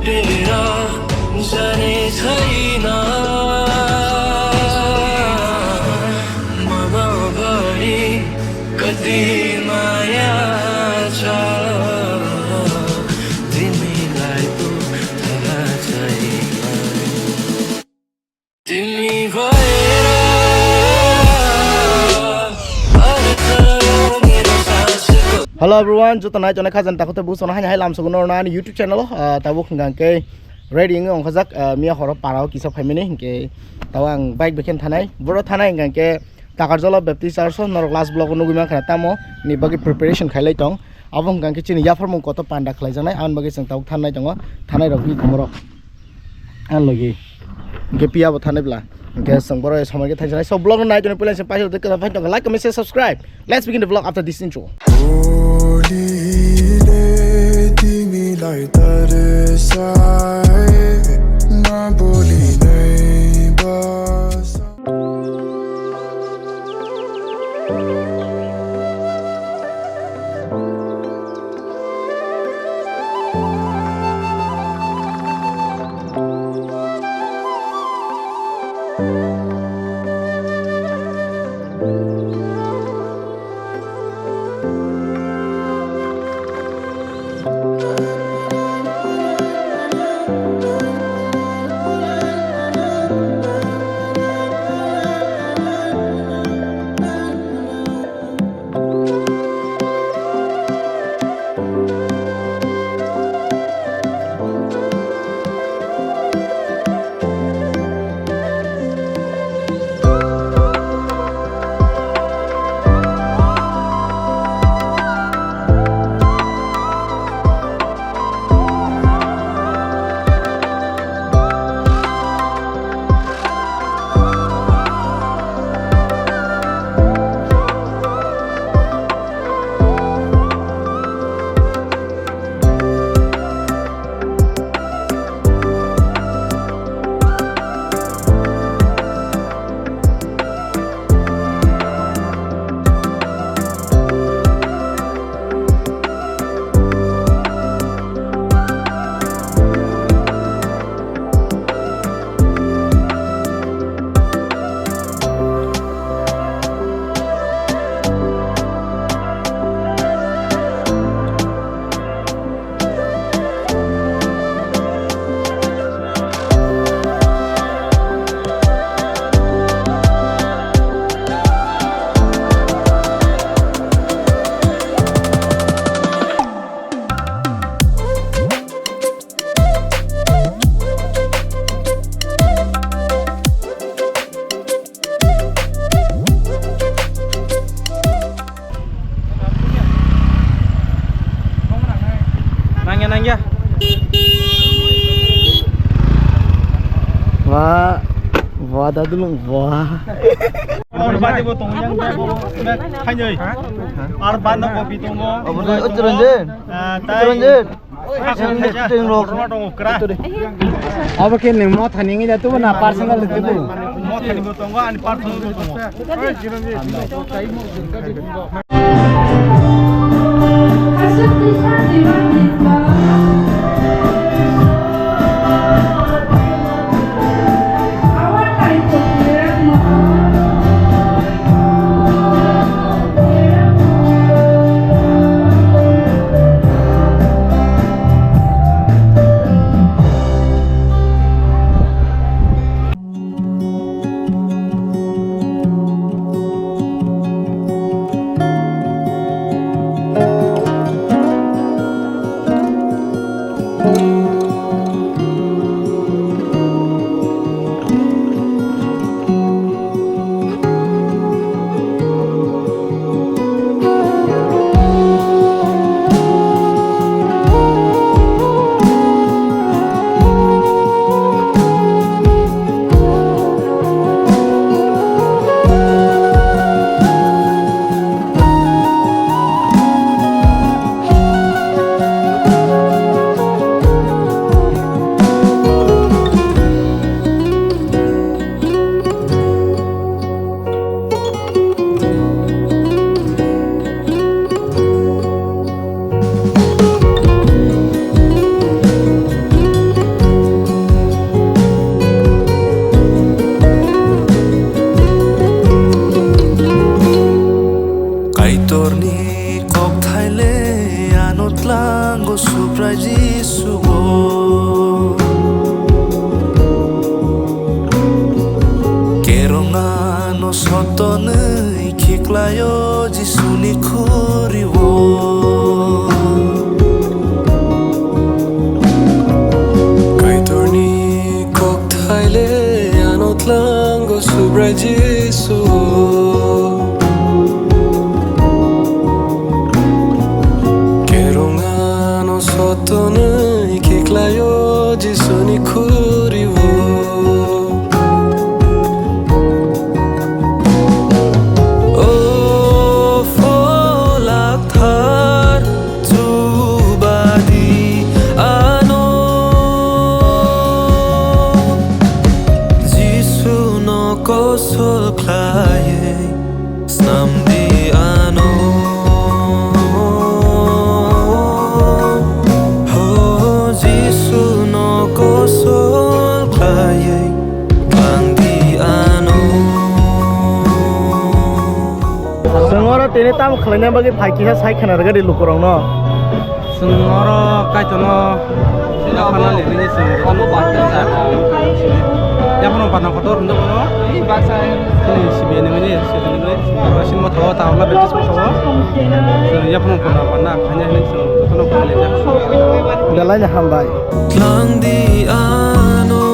छुटेर जाने छैन ममा भनी कति माया छ तिमीलाई पो थाहा छैन तिमी भएर Hello everyone, chúng ta nói cho nó khá dân ta có thể bút xong hay làm xong nó na YouTube channel ta bút ngang cái ready ngong khá giác mía họ parao kisah phải mình cái tao ang bike bikin thanai bro thanai ngang cái takar jala baptist church nor class block no gima khana tamo ni bagi preparation khailai tong abong ngang cái chini ya formong kota panda khlai janai an bagi sang tau thanai tongo thanai rok ni tomoro an logi ke pia bo thanai bla ke sang bro samai ke thanai so blog na jone pula se paise de ka find like comment share subscribe. Let's begin the vlog after this intro. तिमीलाई तरसाए नबोली नै बस Wah, wah dah dulu wah. Orang bati botong yang hanya, orang bandar kopi tunggu. Uturanjen. Uturanjen. Apa kini mau thaningi jatuh mana personal itu bu? Mau thaningi tunggu, ani personal tunggu. Jisu Keronga no soto nei kiklayo Jisu ni kuriwo Kaitorni kok thaile anotlango subra Jisu Keronga no soto nei kiklayo Jisu ni kuriwo Kosol klaye snam di ano Ho Jisu no kosol klaye klang di ano Sengora tini tam khalanya bagi phai kisa sai khana raga di lukurang no Sengoro kaitono sila kana lelini sing ono batta sa ya kono panang kotor ndo kono sini sibiane ngene sini sin mo thawa tawla betis mo thawa ya kono panang khanya ni sing kono kale ja dalanya hambai klang di ano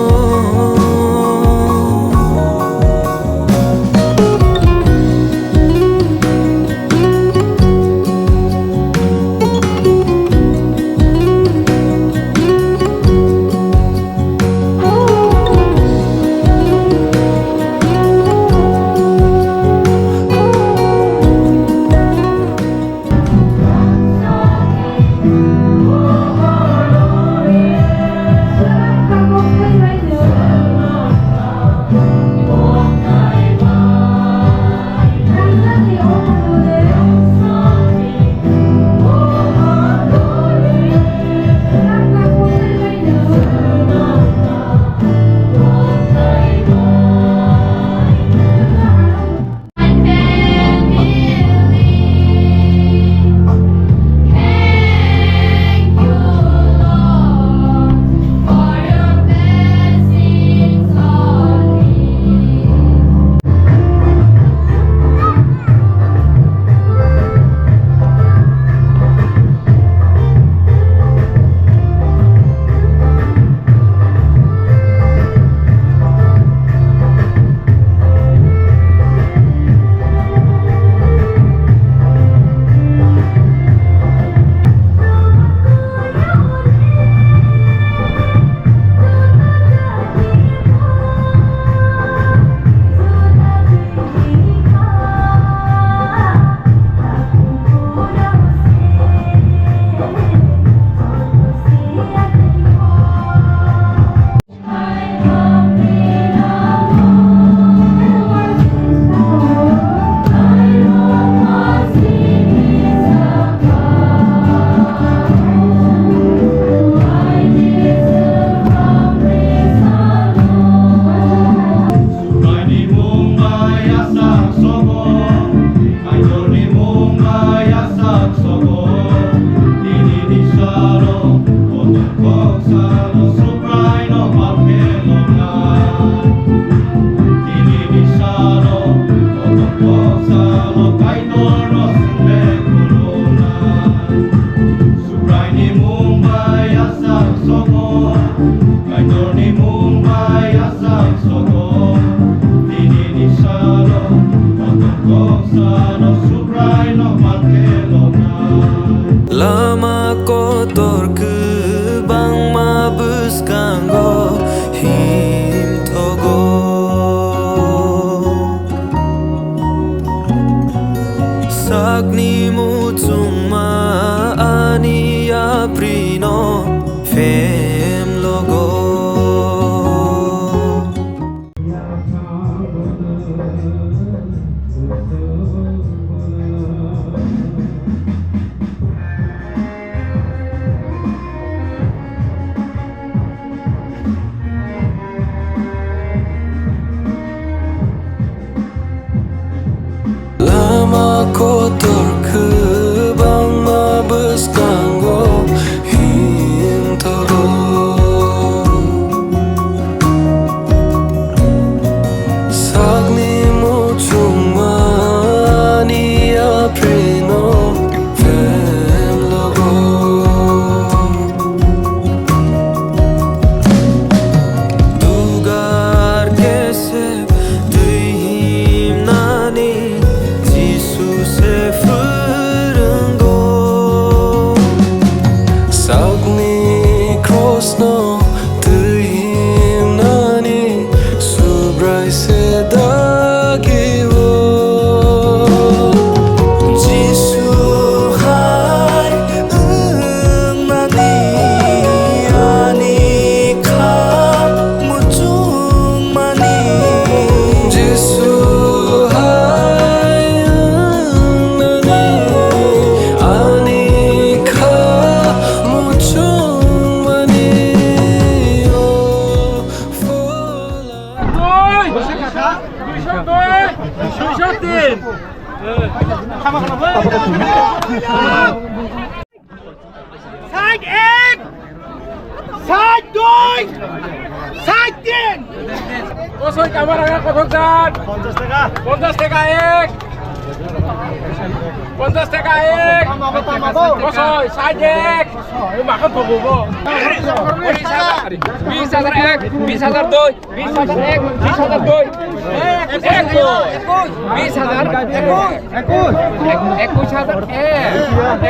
Lama kotor ke bang mabes kanggo him togo Sagni mutung ma ani aprino fem logo krosno trim nani subrai se dagivo Jisu hai nani ani kha muchung mani Jisu hai nani ani kha muchung mani oh fola Osoy kamera kothokjan 50 টাকা এক 50 টাকা এক osoy side এক মাখন থবো 20000 এক 20000 দুই 20000 এক 20000 দুই 20000 21000 এক 21000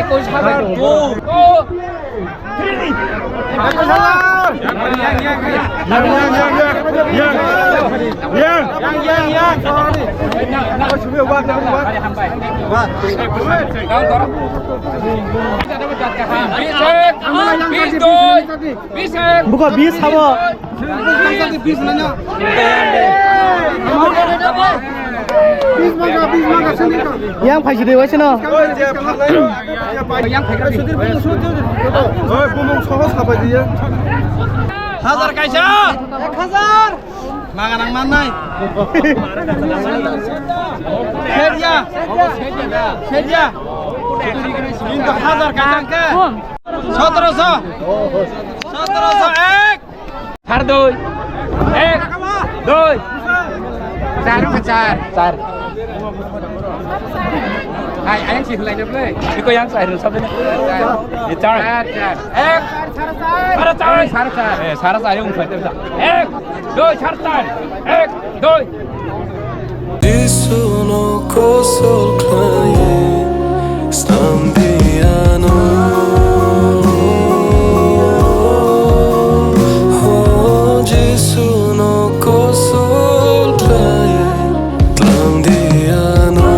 buka bis habo yang phaisi dewa sino হাজার কাইছা 1000 মাগানাং মাননাই সেরিয়া কিন্তু হাজার কাইছাকে 1700 এক Thar đôi এক đôi চার চার anh chỉ lại được đấy đi coi anh xài được sao đấy đi চার এক সাড়ে চার এবং ছয় এক দুই সাড়ে চার এক দুই Disuno kosol klaye stambiano Oh Disuno kosol klaye tlamdiano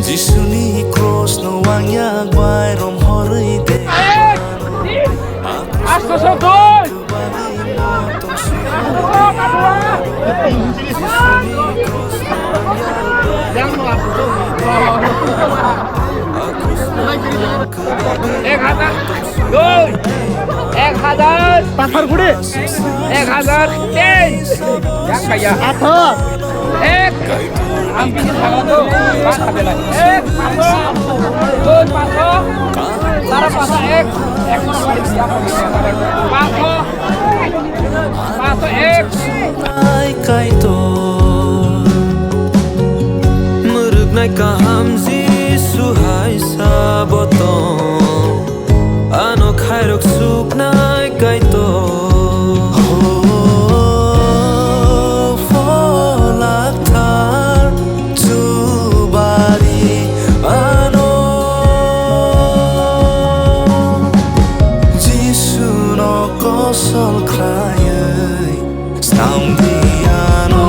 Jisuni cross no wangya gwai rom hori de আটশো দুই এক হাজার দুই 1000 পাথর গুড়ি 1003 jak kaya 18 এক আমি পিছে থাকা তো বাদ খাবে না এক 500 দুই 500 তারা 500 এক এক নম্বর দিয়া 500 500 এক ai kai to murug nai ka hamzi suhai saboto ano khairok suk nai kai to Kosol klay stambiano